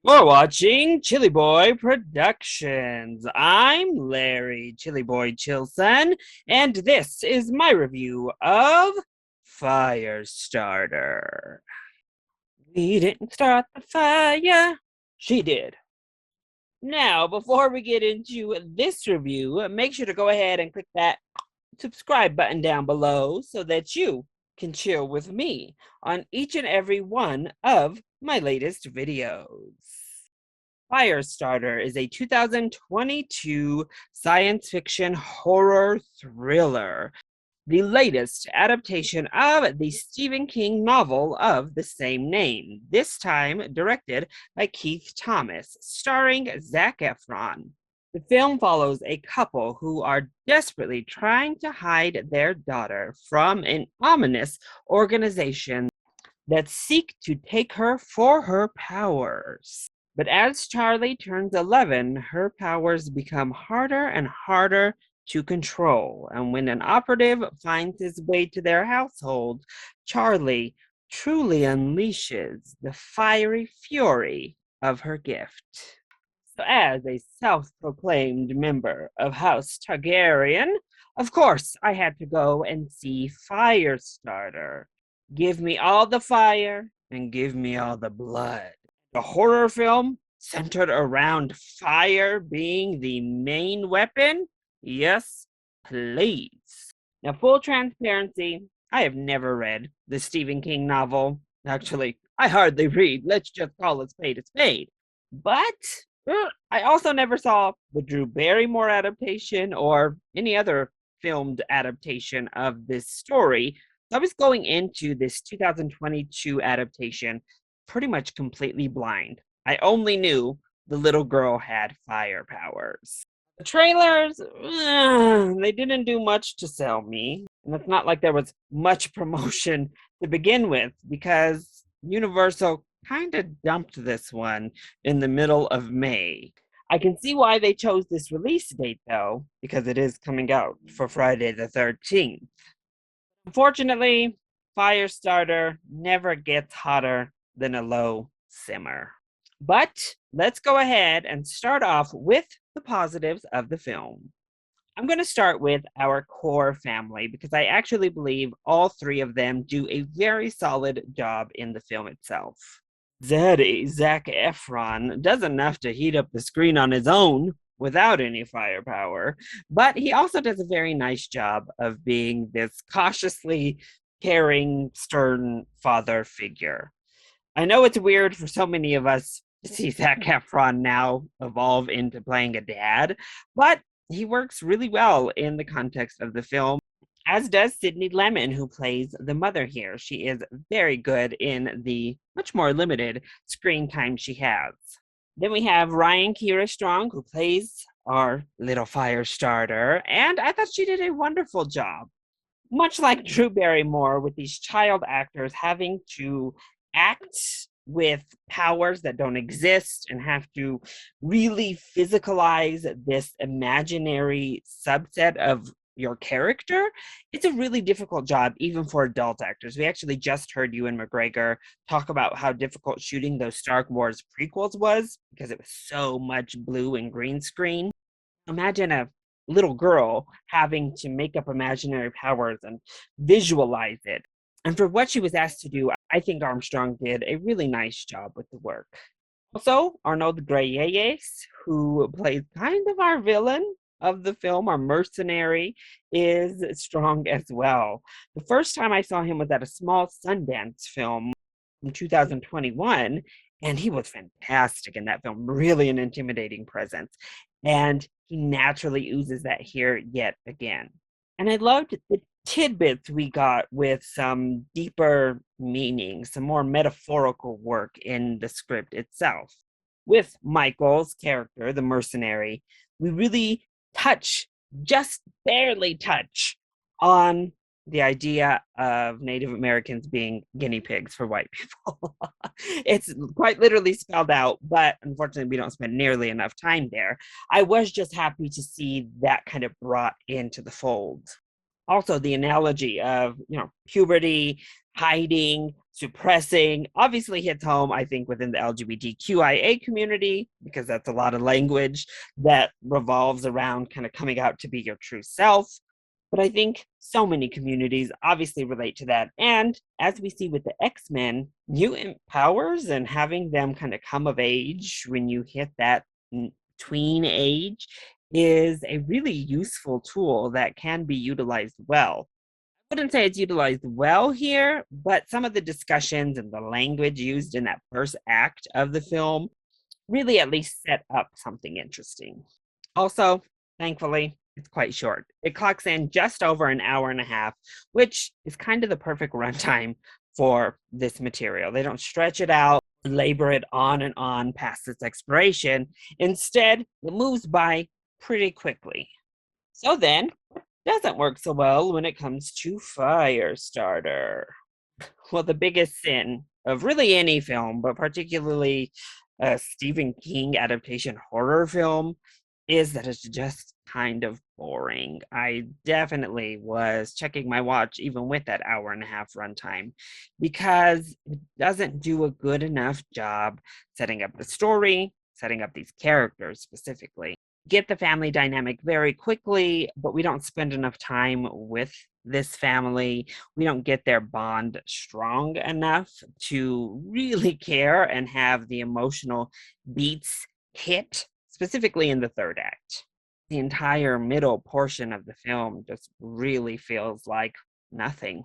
We're watching ChillyBoy Productions. I'm Larry ChillyBoy Chilson, and this is my review of Firestarter. We didn't start the fire. She did. Now, before we get into this review, make sure to go ahead and click that subscribe button down below so that you can chill with me on each and every one of my latest videos. Firestarter is a 2022 science fiction horror thriller, the latest adaptation of the Stephen King novel of the same name, this time directed by Keith Thomas, starring Zac Efron. The film follows a couple who are desperately trying to hide their daughter from an ominous organization that seek to take her for her powers. But as Charlie turns 11, her powers become harder and harder to control. And when an operative finds his way to their household, Charlie truly unleashes the fiery fury of her gift. So, as a self proclaimed member of House Targaryen, of course, I had to go and see Firestarter. Give me all the fire and give me all the blood. A horror film centered around fire being the main weapon? Yes, please. Now, full transparency, I have never read the Stephen King novel. Actually, I hardly read. Let's just call a spade a spade. But I also never saw the Drew Barrymore adaptation or any other filmed adaptation of this story. So I was going into this 2022 adaptation pretty much completely blind. I only knew the little girl had fire powers. The trailers, they didn't do much to sell me. And it's not like there was much promotion to begin with because Universal kind of dumped this one in the middle of May. I can see why they chose this release date though, because it is coming out for Friday the 13th. Unfortunately, Firestarter never gets hotter than a low simmer. But let's go ahead and start off with the positives of the film. I'm going to start with our core family because I actually believe all three of them do a very solid job in the film itself. Zaddy, Zac Efron, does enough to heat up the screen on his own without any firepower, but he also does a very nice job of being this cautiously caring, stern father figure. I know it's weird for so many of us to see Zac Efron now evolve into playing a dad, but he works really well in the context of the film, as does Sydney Lemon, who plays the mother here. She is very good in the much more limited screen time she has. Then we have Ryan Kira Strong, who plays our little fire starter, and I thought she did a wonderful job. Much like Drew Barrymore, with these child actors having to act with powers that don't exist and have to really physicalize this imaginary subset of your character, it's a really difficult job, even for adult actors. We actually just heard Ewan McGregor talk about how difficult shooting those Star Wars prequels was because it was so much blue and green screen. Imagine a little girl having to make up imaginary powers and visualize it. And for what she was asked to do, I think Armstrong did a really nice job with the work. Also, Arnold Grayeyes, who plays kind of our villain of the film, our mercenary, is strong as well. The first time I saw him was at a small Sundance film in 2021, and he was fantastic in that film, really an intimidating presence. And he naturally oozes that here yet again. And I loved the tidbits we got with some deeper meaning, some more metaphorical work in the script itself. With Michael's character, the mercenary, we really just barely touch on the idea of Native Americans being guinea pigs for white people. It's quite literally spelled out, but unfortunately, we don't spend nearly enough time there. I was just happy to see that kind of brought into the fold. Also, the analogy of, puberty, hiding, suppressing obviously hits home, I think, within the LGBTQIA community, because that's a lot of language that revolves around kind of coming out to be your true self. But I think so many communities obviously relate to that. And as we see with the X-Men, mutant powers and having them kind of come of age when you hit that tween age is a really useful tool that can be utilized well. I wouldn't say it's utilized well here, but some of the discussions and the language used in that first act of the film really at least set up something interesting. Also, thankfully, it's quite short. It clocks in just over an hour and a half, which is kind of the perfect runtime for this material. They don't stretch it out, labor it on and on past its expiration. Instead, it moves by pretty quickly. So then, doesn't work so well when it comes to Firestarter. Well, the biggest sin of really any film, but particularly a Stephen King adaptation horror film, is that it's just kind of boring. I definitely was checking my watch even with that hour and a half runtime because it doesn't do a good enough job setting up the story, setting up these characters specifically. Get the family dynamic very quickly, but we don't spend enough time with this family. We don't get their bond strong enough to really care and have the emotional beats hit, specifically in the third act. The entire middle portion of the film just really feels like nothing.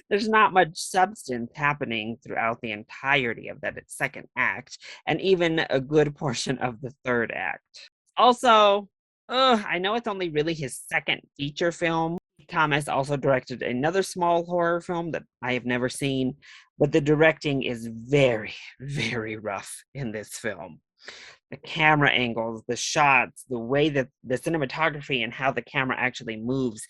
There's not much substance happening throughout the entirety of that second act, and even a good portion of the third act. Also, I know it's only really his second feature film. Thomas also directed another small horror film that I have never seen, but the directing is very, very rough in this film. The camera angles, the shots, the way that the cinematography and how the camera actually moves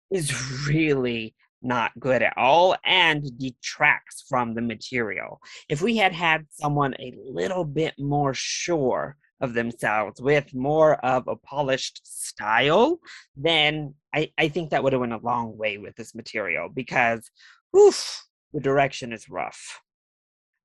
is really not good at all and detracts from the material. If we had had someone a little bit more sure of themselves with more of a polished style, then I think that would have went a long way with this material because oof, the direction is rough.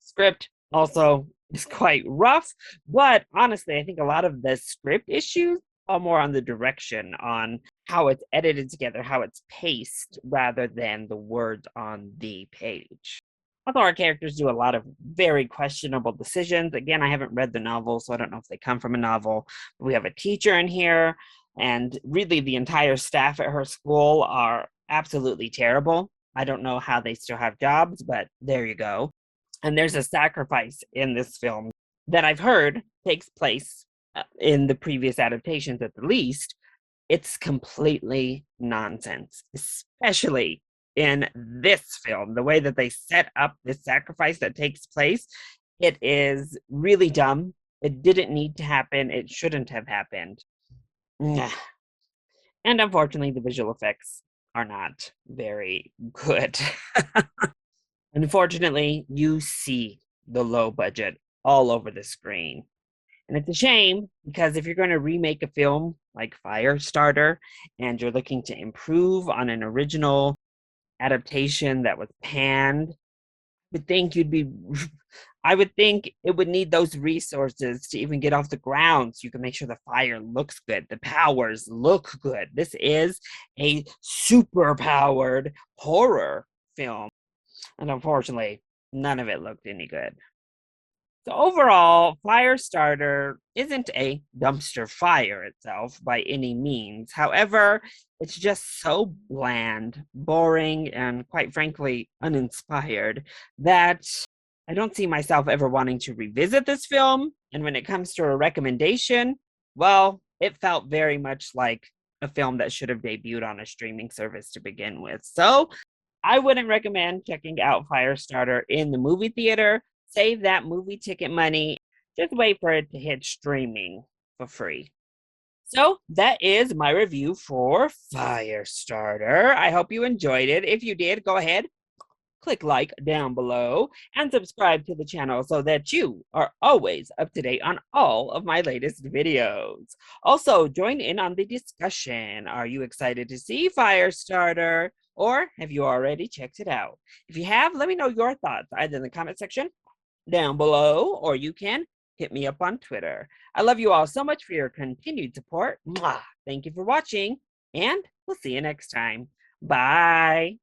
Script also is quite rough, but honestly, I think a lot of the script issues are more on the direction, on how it's edited together, how it's paced, rather than the words on the page. Although our characters do a lot of very questionable decisions. Again, I haven't read the novel, so I don't know if they come from a novel. We have a teacher in here, and really the entire staff at her school are absolutely terrible. I don't know how they still have jobs, but there you go. And there's a sacrifice in this film that I've heard takes place in the previous adaptations at the least. It's completely nonsense, especially in this film. The way that they set up this sacrifice that takes place, it is really dumb. It didn't need to happen. It shouldn't have happened. And unfortunately, the visual effects are not very good. Unfortunately, you see the low budget all over the screen. And it's a shame because if you're going to remake a film like Firestarter and you're looking to improve on an original adaptation that was panned, I would think it would need those resources to even get off the ground so you can make sure the fire looks good, the powers look good. This is a super powered horror film. And unfortunately, none of it looked any good. So overall, Firestarter isn't a dumpster fire itself by any means. However, it's just so bland, boring, and quite frankly, uninspired that I don't see myself ever wanting to revisit this film. And when it comes to a recommendation, well, it felt very much like a film that should have debuted on a streaming service to begin with. So I wouldn't recommend checking out Firestarter in the movie theater. Save that movie ticket money. Just wait for it to hit streaming for free. So that is my review for Firestarter. I hope you enjoyed it. If you did, go ahead, click like down below, and subscribe to the channel so that you are always up to date on all of my latest videos. Also, join in on the discussion. Are you excited to see Firestarter? Or have you already checked it out? If you have, let me know your thoughts either in the comment section down below, or you can hit me up on Twitter. I love you all so much for your continued support. Mwah! Thank you for watching, and we'll see you next time. Bye.